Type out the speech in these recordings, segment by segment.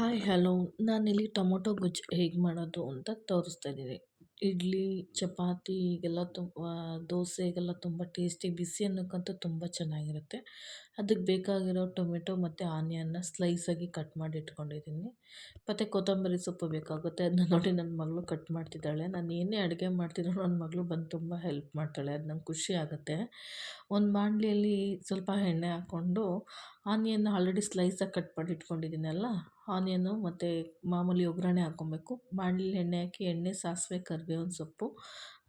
Hi hello ನಾನಿಲ್ಲಿ tomato ಗೊಜ್ಜು ಹೇಗೆ ಮಾಡೋದು ಅಂತ ತೋರಿಸ್ತಾ ಇದ್ದೀನಿ. ಇಡ್ಲಿ, ಚಪಾತಿ ಈಗೆಲ್ಲ ದೋಸೆಗೆಲ್ಲ ತುಂಬ ಟೇಸ್ಟಿ ಬಿಸಿ ಅನ್ನಕ್ಕಂತೂ ತುಂಬ ಚೆನ್ನಾಗಿರುತ್ತೆ. ಅದಕ್ಕೆ ಬೇಕಾಗಿರೋ ಟೊಮೆಟೊ ಮತ್ತು ಆನಿಯನ್ನ ಸ್ಲೈಸಾಗಿ ಕಟ್ ಮಾಡಿ ಇಟ್ಕೊಂಡಿದ್ದೀನಿ. ಮತ್ತು ಕೊತ್ತಂಬರಿ ಸೊಪ್ಪು ಬೇಕಾಗುತ್ತೆ. ಅದನ್ನ ನೋಡಿ ನನ್ನ ಮಗಳು ಕಟ್ ಮಾಡ್ತಿದ್ದಾಳೆ. ನಾನು ಏನೇ ಅಡುಗೆ ಮಾಡ್ತಿದ್ರು ನನ್ನ ಮಗಳು ಬಂದು ತುಂಬ ಹೆಲ್ಪ್ ಮಾಡ್ತಾಳೆ. ಅದು ನಂಗೆ ಖುಷಿ ಆಗುತ್ತೆ. ಒಂದು ಬಾಣಲಿಯಲ್ಲಿ ಸ್ವಲ್ಪ ಎಣ್ಣೆ ಹಾಕ್ಕೊಂಡು ಆನಿಯನ್ನ ಆಲ್ರೆಡಿ ಸ್ಲೈಸಾಗಿ ಕಟ್ ಮಾಡಿ ಇಟ್ಕೊಂಡಿದ್ದೀನಲ್ಲ, ಆನಿಯನ್ನು ಮತ್ತು ಮಾಮೂಲಿ ಒಗ್ಗರಣೆ ಹಾಕ್ಕೊಬೇಕು. ಬಾಣಲಿಲಿ ಎಣ್ಣೆ ಹಾಕಿ ಸಾಸಿವೆ, ಕರಿಬೇವಿನ ಸೊಪ್ಪು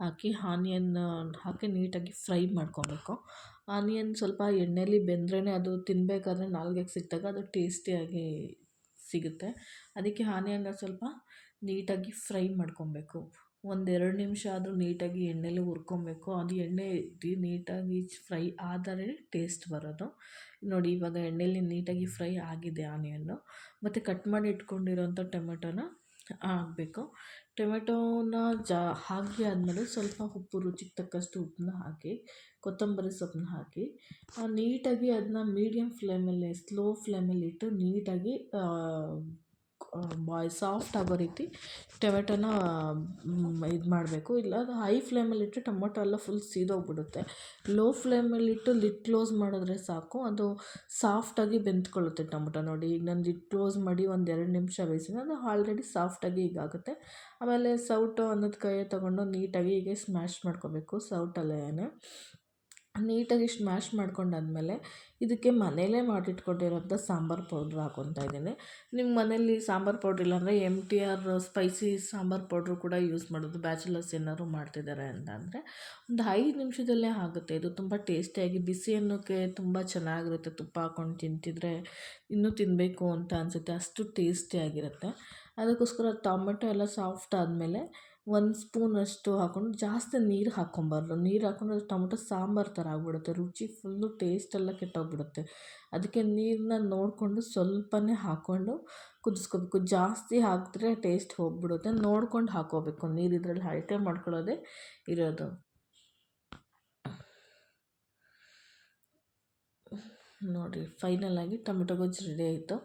ಹಾಕಿ ಆನಿಯನ್ ಹಾಕಿ ನೀಟಾಗಿ ಫ್ರೈ ಮಾಡ್ಕೊಬೇಕು. ಆನಿಯನ್ ಸ್ವಲ್ಪ ಎಣ್ಣೆಲಿ ಬೆಂದ್ರೇ ಅದು ತಿನ್ನಬೇಕಾದ್ರೆ ನಾಲ್ಗೆಗೆ ಸಿಕ್ಕಿದಾಗ ಅದು ಟೇಸ್ಟಿಯಾಗಿ ಸಿಗುತ್ತೆ. ಅದಕ್ಕೆ ಆನಿಯನ್ನ ಸ್ವಲ್ಪ ನೀಟಾಗಿ ಫ್ರೈ ಮಾಡ್ಕೊಬೇಕು. 1-2 ನಿಮಿಷ ಆದರೂ ನೀಟಾಗಿ ಎಣ್ಣೆಲಿ ಹುರ್ಕೊಬೇಕು. ಅದು ಎಣ್ಣೆ ನೀಟಾಗಿ ಫ್ರೈ ಆದರೆ ಟೇಸ್ಟ್ ಬರೋದು. ನೋಡಿ ಇವಾಗ ಎಣ್ಣೆಲಿ ನೀಟಾಗಿ ಫ್ರೈ ಆಗಿದೆ ಆನಿಯನ್ನು. ಮತ್ತು ಕಟ್ ಮಾಡಿ ಇಟ್ಕೊಂಡಿರೋಂಥ ಟೊಮೆಟೊನ ಹಾಕಬೇಕು. ಟೊಮೆಟೋನ ಹಾಕಿ ಆದಮೇಲೆ ಸ್ವಲ್ಪ ಉಪ್ಪು, ರುಚಿಗೆ ತಕ್ಕಷ್ಟು ಉಪ್ಪನ್ನ ಹಾಕಿ, ಕೊತ್ತಂಬರಿ ಸೊಪ್ಪನ್ನ ಹಾಕಿ ನೀಟಾಗಿ ಅದನ್ನ ಮೀಡಿಯಮ್ ಫ್ಲೇಮಲ್ಲಿ, ಸ್ಲೋ ಫ್ಲೇಮಲ್ಲಿ ಇಟ್ಟು ನೀಟಾಗಿ ಸಾಫ್ಟ್ ಆಗೋ ರೀತಿ ಟೊಮೆಟೊನ ಇದು ಮಾಡಬೇಕು. ಇಲ್ಲ ಹೈ ಫ್ಲೇಮಲ್ಲಿಟ್ಟರೆ ಟೊಮೊಟೊ ಎಲ್ಲ ಫುಲ್ ಸೀದೋಗ್ಬಿಡುತ್ತೆ. ಲೋ ಫ್ಲೇಮಲ್ಲಿಟ್ಟು ಲಿಡ್ ಕ್ಲೋಸ್ ಮಾಡಿದ್ರೆ ಸಾಕು, ಅದು ಸಾಫ್ಟಾಗಿ ಬೆಂದ್ಕೊಳ್ಳುತ್ತೆ ಟೊಮೊಟೊ. ನೋಡಿ ಈಗ ನಾನು ಲಿಡ್ ಕ್ಲೋಸ್ ಮಾಡಿ 1-2 ನಿಮಿಷ ಬೇಯಿಸಿದ್ರೆ ಅದು ಆಲ್ರೆಡಿ ಸಾಫ್ಟಾಗಿ ಹೀಗಾಗುತ್ತೆ. ಆಮೇಲೆ ಸೌಟು ಅನ್ನೋದು ಕೈಯ್ಯ ತೊಗೊಂಡು ನೀಟಾಗಿ ಹೀಗೆ ಸ್ಮ್ಯಾಶ್ ಮಾಡ್ಕೋಬೇಕು. ಸೌಟಲ್ಲೇ ನೀಟಾಗಿ ಸ್ಮ್ಯಾಶ್ ಮಾಡ್ಕೊಂಡಾದ್ಮೇಲೆ ಇದಕ್ಕೆ ಮನೇಲೇ ಮಾಡಿಟ್ಕೊಂಡಿರೋಂಥ ಸಾಂಬಾರು ಪೌಡ್ರ್ ಹಾಕ್ಕೊತಾ ಇದ್ದೀನಿ. ನಿಮ್ಮ ಮನೇಲಿ ಸಾಂಬಾರು ಪೌಡ್ರ್ ಇಲ್ಲಾಂದರೆ MTR ಸ್ಪೈಸಿ ಸಾಂಬಾರು ಪೌಡ್ರು ಕೂಡ ಯೂಸ್ ಮಾಡೋದು. ಬ್ಯಾಚುಲರ್ಸ್ ಏನಾದ್ರು ಮಾಡ್ತಿದ್ದಾರೆ ಅಂದರೆ ಒಂದು 5 ನಿಮಿಷದಲ್ಲೇ ಆಗುತ್ತೆ. ಇದು ತುಂಬ ಟೇಸ್ಟಿಯಾಗಿ ಬಿಸಿ ಅನ್ನೋಕ್ಕೆ ತುಂಬ ಚೆನ್ನಾಗಿರುತ್ತೆ. ತುಪ್ಪ ಹಾಕ್ಕೊಂಡು ತಿಂತಿದ್ರೆ ಇನ್ನೂ ತಿನ್ನಬೇಕು ಅಂತ ಅನಿಸುತ್ತೆ, ಅಷ್ಟು ಟೇಸ್ಟಿಯಾಗಿರುತ್ತೆ. ಅದಕ್ಕೋಸ್ಕರ ಟೊಮೆಟೊ ಎಲ್ಲ ಸಾಫ್ಟ್ ಆದಮೇಲೆ 1 ಸ್ಪೂನಷ್ಟು ಹಾಕ್ಕೊಂಡು, ಜಾಸ್ತಿ ನೀರು ಹಾಕ್ಕೊಬಾರ್ದು. ನೀರು ಹಾಕ್ಕೊಂಡ್ರೆ ಅದು ಟೊಮೊಟೊ ಸಾಂಬಾರು ಥರ ಆಗಿಬಿಡುತ್ತೆ, ರುಚಿ ಫುಲ್ಲು ಟೇಸ್ಟೆಲ್ಲ ಕೆಟ್ಟೋಗ್ಬಿಡುತ್ತೆ. ಅದಕ್ಕೆ ನೀರನ್ನ ನೋಡಿಕೊಂಡು ಸ್ವಲ್ಪನೇ ಹಾಕ್ಕೊಂಡು ಕುದಿಸ್ಕೋಬೇಕು. ಜಾಸ್ತಿ ಹಾಕಿದ್ರೆ ಟೇಸ್ಟ್ ಹೋಗಿಬಿಡುತ್ತೆ. ನೋಡ್ಕೊಂಡು ಹಾಕ್ಕೋಬೇಕು ನೀರು. ಇದರಲ್ಲಿ ಅಳತೆ ಮಾಡ್ಕೊಳ್ಳೋದೇ ಇರೋದು. ನೋಡಿ ಫೈನಲಾಗಿ ಟೊಮೆಟೊ ಗೊಜ್ಜು ರೆಡಿ ಆಯಿತು.